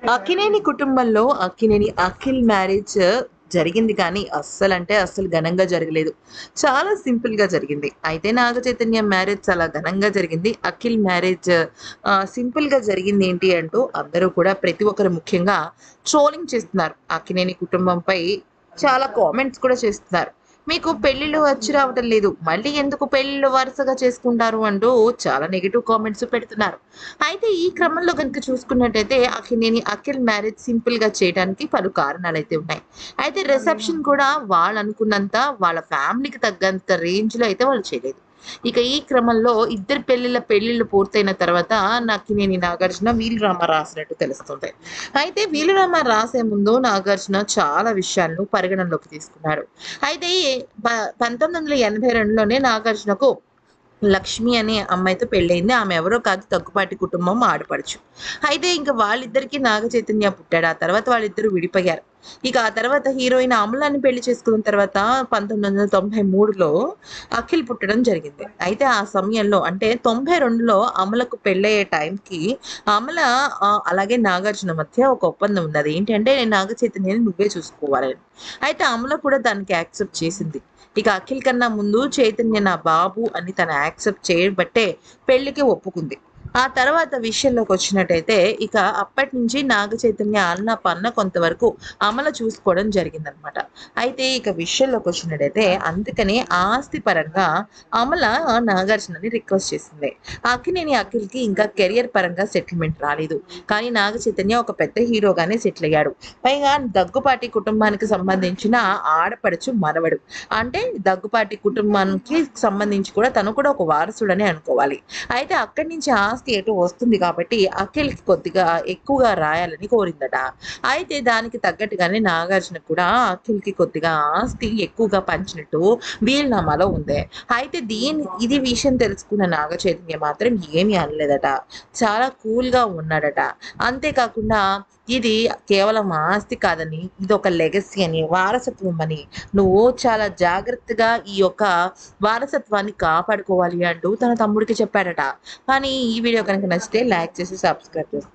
అక్కినేని కుటుంబంలో అక్కినేని అఖిల్ మ్యారేజ్ జరిగింది కానీ అస్సలంటే అస్సలు ఘనంగా జరగలేదు. చాలా సింపుల్‌గా జరిగింది. అయితే నాగ చైతన్య మ్యారేజ్ చాలా ఘనంగా జరిగింది. అఖిల్ మ్యారేజ్ సింపుల్‌గా జరిగిందేంటి అంటూ అందరూ కూడా ప్రతి ఒక్కరు ముఖ్యంగా ట్రోలింగ్ చేస్తున్నారు. అక్కినేని కుటుంబంపై చాలా కామెంట్స్ కూడా చేస్తున్నారు. మీకు పెళ్ళిళ్ళు వచ్చి రావటం లేదు. మళ్ళీ ఎందుకు పెళ్ళిళ్ళు వరుసగా చేసుకుంటారు అంటూ చాలా నెగెటివ్ కామెంట్స్ పెడుతున్నారు. అయితే ఈ క్రమంలో గనుక చూసుకున్నట్టయితే అక్కినేని అఖిల్ మ్యారేజ్ సింపుల్‌గా చేయడానికి పలు కారణాలైతే ఉన్నాయి. అయితే రిసెప్షన్ కూడా వాళ్ళనుకున్నంత వాళ్ళ ఫ్యామిలీకి తగ్గంత రేంజ్‌లో అయితే వాళ్ళు చేయలేదు. ఇక ఈ క్రమంలో ఇద్దరి పెళ్ళిళ్ళు పూర్తయిన తర్వాత అక్కినేని నాగార్జున వీలునామా రాసినట్టు తెలుస్తుంది. అయితే వీలునామా రాసే ముందు నాగార్జున చాలా విషయాలను పరిగణనలోకి తీసుకున్నారు. అయితే ప 1982లోనే నాగార్జునకు లక్ష్మి అనే అమ్మాయితో పెళ్ళయింది. ఆమె ఎవరో కాదు దగ్గుపాటి కుటుంబం ఆడపడుచు. అయితే ఇంక వాళ్ళిద్దరికీ నాగ చైతన్య పుట్టాడు. ఆ తర్వాత వాళ్ళిద్దరూ విడిపోయారు. ఇక ఆ తర్వాత హీరోయిన్ అమలాని పెళ్లి చేసుకున్న తర్వాత 1993లో అఖిల్ పుట్టడం జరిగింది. అయితే ఆ సమయంలో అంటే 92లో అమలకు పెళ్ళయ్యే టైంకి అమల అలాగే నాగార్జున మధ్య ఒక ఒప్పందం ఉంది. అదేంటంటే నాగ చైతన్యని నువ్వే చూసుకోవాలని. అయితే అమల కూడా దానికి యాక్సెప్ట్ చేసింది. ఇక అఖిల్ కన్నా ముందు చైతన్య నా బాబు అని తను యాక్సెప్ట్ చేయబట్టే పెళ్ళికి ఒప్పుకుంది. ఆ తర్వాత విషయంలోకొచ్చినట్టయితే ఇక అప్పటినుంచి నాగ చైతన్య అన్న పన్న కొంతవరకు అమల చూసుకోవడం జరిగిందనమాట. అయితే ఇక విషయంలోకొచ్చినట్టయితే అందుకనే ఆస్తి పరంగా అమల నాగార్జునని రిక్వెస్ట్ చేసింది. అక్కినేని అఖిల్‌కి ఇంకా కెరియర్ పరంగా సెటిల్‌మెంట్ రాలేదు. కానీ నాగ చైతన్య ఒక పెద్ద హీరోగానే సెటిల్ అయ్యాడు. పైగా దగ్గుపాటి కుటుంబానికి సంబంధించిన ఆడపడుచు మనవడు. అంటే దగ్గుపాటి కుటుంబానికి సంబంధించి కూడా తను కూడా ఒక వారసుడనే అనుకోవాలి. అయితే అక్కడి నుంచి ఆస్తి ఎటు వస్తుంది కాబట్టి అఖిల్‌కి కొద్దిగా ఎక్కువగా రాయాలని కోరిందట. అయితే దానికి తగ్గట్టుగానే నాగార్జున కూడా అఖిల్‌కి కొద్దిగా ఆస్తి ఎక్కువగా పంచినట్టు వీలునామాలో ఉంది. అయితే ఇది విషయం తెలుసుకున్న నాగ చైతన్య మాత్రం ఏమీ అనలేదట. చాలా కూల్‌గా ఉన్నాడట. అంతేకాకుండా ఇది కేవలం ఆస్తి కాదని, ఇదొక లెగసీ అని, వారసత్వం అని, నువ్వు చాలా జాగ్రత్తగా ఈ యొక్క వారసత్వాన్ని కాపాడుకోవాలి అంటూ తన తమ్ముడికి చెప్పాడట. కానీ ఈ వీడియో కనుక నచ్చితే లైక్ చేసి సబ్స్క్రైబ్ చేసుకోండి.